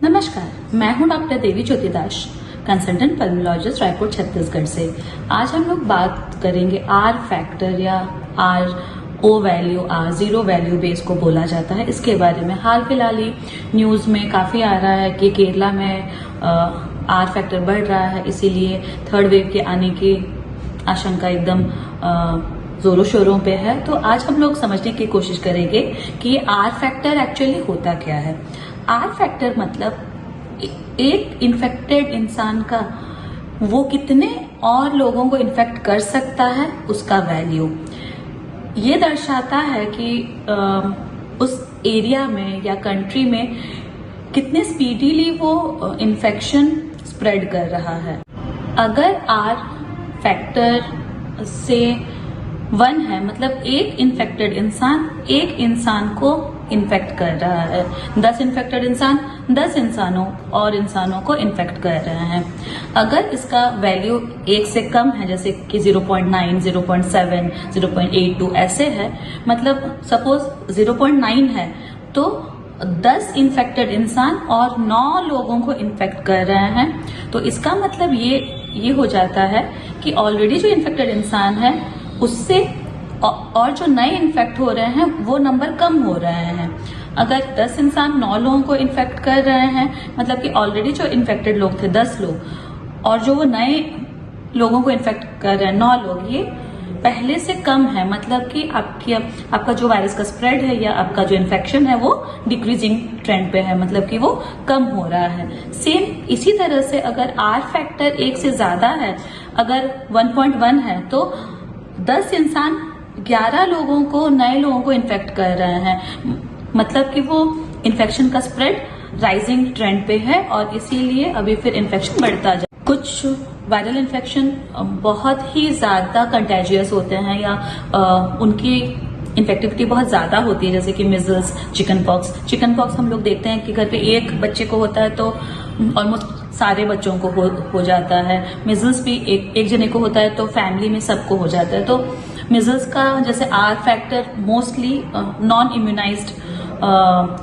नमस्कार, मैं हूं doctor Devi Jyoti Das, consultant pulmonologist, Raipur Chhattisgarh से। आज हम लोग बात करेंगे आर फैक्टर या R O value, R zero value base को बोला जाता है, इसके बारे में। हाल फिलहाल ही न्यूज में काफी आ रहा है कि केरला में आर फैक्टर बढ़ रहा है, इसीलिए थर्ड वेव के आने की आशंका एकदम जोरों शोरों पे है। तो आज हम लोग समझने की कोशिश करेंगे कि आर फैक्टर एक्चुअली होता क्या है। आर फैक्टर मतलब एक इन्फेक्टेड इंसान का वो कितने और लोगों को इन्फेक्ट कर सकता है, उसका वैल्यू। ये दर्शाता है कि उस एरिया में या कंट्री में कितने स्पीडीली वो इन्फेक्शन स्प्रेड कर रहा है। अगर आर फैक्टर से 1 है, मतलब एक इन्फेक्टेड इंसान एक इंसान को इन्फेक्ट कर रहा है, 10 इन्फेक्टेड इंसान 10 इंसानों को इन्फेक्ट कर रहे हैं। अगर इसका वैल्यू 1 से कम है, जैसे कि 0.9, 0.7, 0.82 ऐसे है, मतलब सपोज 0.9 है तो 10 इन्फेक्टेड इंसान और 9 लोगों को इन्फेक्ट कर रहे हैं। तो इसका मतलब ये हो जाता है कि ऑलरेडी जो इन्फेक्टेड इंसान है उससे और जो नए इन्फेक्ट हो रहे हैं वो नंबर कम हो रहे हैं। अगर 10 इंसान 9 लोगों को इन्फेक्ट कर रहे हैं, मतलब कि ऑलरेडी जो इन्फेक्टेड लोग थे 10 लोग, और जो वो नए लोगों को इन्फेक्ट कर रहे हैं 9 लोग, ये पहले से कम है। मतलब कि आपका जो वायरस का स्प्रेड है या आपका जो इन्फेक्शन है वो डिक्रीजिंग ट्रेंड पे है, मतलब कि वो कम हो रहा है। सेम इसी तरह से अगर आर फैक्टर 1 से ज्यादा है, अगर 1.1 है, तो 10 इंसान 11 लोगों को, नए लोगों को इन्फेक्ट कर रहे हैं, मतलब कि वो इन्फेक्शन का स्प्रेड राइजिंग ट्रेंड पे है और इसीलिए अभी फिर इन्फेक्शन बढ़ता जाए। कुछ वायरल इन्फेक्शन बहुत ही ज्यादा कंटेजियस होते हैं या उनकी इन्फेक्टिविटी बहुत ज्यादा होती है, जैसे कि मिजल्स, चिकन पॉक्स हम लोग देखते हैं कि घर पे एक बच्चे को होता है तो ऑलमोस्ट सारे बच्चों को हो जाता है। मिजल्स भी एक जने को होता है तो फैमिली में सबको हो जाता है। तो मिजल्स का जैसे R factor mostly non immunized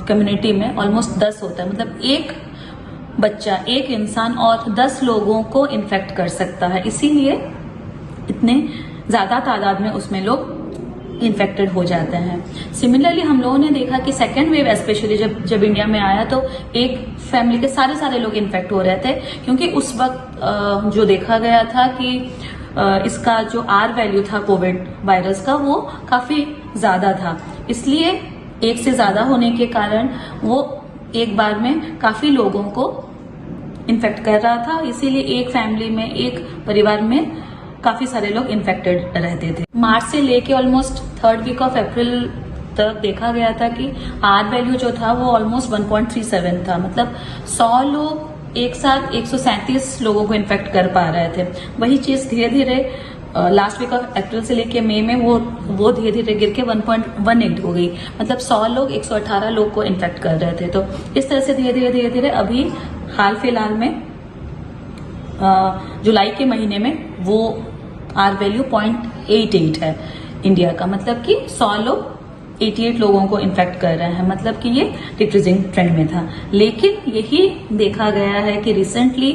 community में ऑलमोस्ट 10 होता है, मतलब एक बच्चा, एक इंसान और 10 लोगों को इन्फेक्ट कर सकता है, इसीलिए इतने ज्यादा तादाद में उसमें लोग इन्फेक्टेड हो जाते हैं। सिमिलरली हम लोगों ने देखा कि सेकेंड वेव स्पेशली जब इंडिया में आया तो एक फैमिली के सारे लोग इन्फेक्ट हो रहे थे, क्योंकि उस वक्त जो देखा गया था कि इसका जो आर वैल्यू था कोविड वायरस का वो काफी ज्यादा था, इसलिए एक से ज्यादा होने के कारण वो एक बार में काफी लोगों को इन्फेक्ट कर रहा था, इसीलिए एक फैमिली में, एक परिवार में काफी सारे लोग इन्फेक्टेड रहते थे। मार्च से लेके almost 3rd week of April तक देखा गया था कि आर वैल्यू जो था वो ऑलमोस्ट 1.37 था, मतलब 100 लोग एक साथ 137 लोगों को इन्फेक्ट कर पा रहे थे। वही चीज धीरे धीरे लास्ट वीक ऑफ अप्रैल से लेके मई में वो धीरे धीरे गिर के 1.18 हो गई, मतलब 100 लोग 118 लोग को इन्फेक्ट कर रहे थे। तो इस तरह से धीरे धीरे अभी हाल फिलहाल में जुलाई के महीने में वो आर वैल्यू 0.88 है इंडिया का, मतलब कि 100 लोग 88 लोगों को इन्फेक्ट कर रहे हैं, मतलब कि ये डिक्रीजिंग ट्रेंड में था। लेकिन यही देखा गया है कि रिसेंटली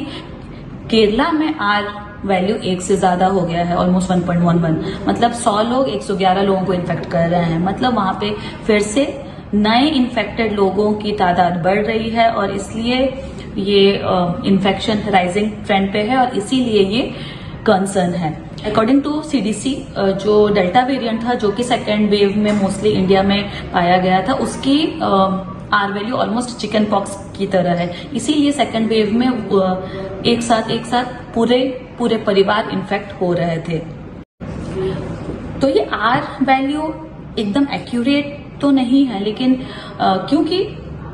केरला में आर वैल्यू 1 से ज्यादा हो गया है, ऑलमोस्ट 1.11, मतलब 100 लोग 111 लोगों को इन्फेक्ट कर रहे हैं, मतलब वहां पे फिर से नए इन्फेक्टेड लोगों की तादाद बढ़ रही है और इसलिए ये इन्फेक्शन राइजिंग ट्रेंड पे है और इसीलिए ये कंसर्न है। अकॉर्डिंग टू CDC, जो डेल्टा वेरिएंट था जो कि सेकेंड वेव में मोस्टली इंडिया में पाया गया था, उसकी R value almost chicken pox की तरह है, इसीलिए सेकेंड वेव में एक साथ पूरे परिवार इन्फेक्ट हो रहे थे। तो ये आर वैल्यू एकदम एक्यूरेट तो नहीं है, लेकिन क्योंकि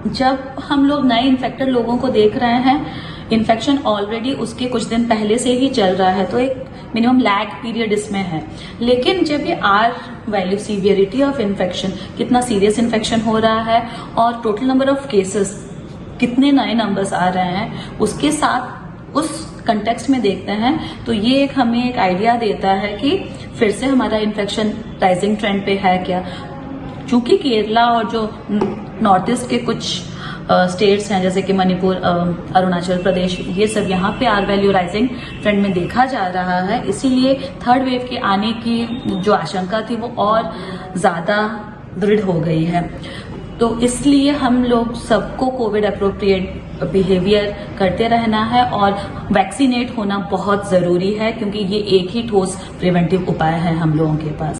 जब हम लोग नए इन्फेक्टेड लोगों को देख रहे हैं, इन्फेक्शन ऑलरेडी उसके कुछ दिन पहले से ही चल रहा है, तो एक मिनिमम लैग पीरियड इसमें है। लेकिन जब ये R value, severity of infection, कितना सीरियस इन्फेक्शन हो रहा है और टोटल नंबर ऑफ केसेस, कितने नए नंबर्स आ रहे हैं, उसके साथ उस कंटेक्स्ट में देखते हैं, तो ये हमें एक आइडिया देता है कि फिर से हमारा इन्फेक्शन राइजिंग ट्रेंड पे है क्या। चूंकि केरला और जो नॉर्थ ईस्ट के कुछ स्टेट्स हैं जैसे कि मणिपुर, अरुणाचल प्रदेश, ये सब यहाँ पे आर वैल्यू राइजिंग ट्रेंड में देखा जा रहा है। इसीलिए थर्ड वेव के आने की जो आशंका थी वो और ज्यादा दृढ़ हो गई है। तो इसलिए हम लोग सबको कोविड अप्रोप्रिएट बिहेवियर करते रहना है और वैक्सीनेट होना बहुत जरूरी है, क्योंकि ये एक ही ठोस प्रिवेंटिव उपाय है हम लोगों के पास।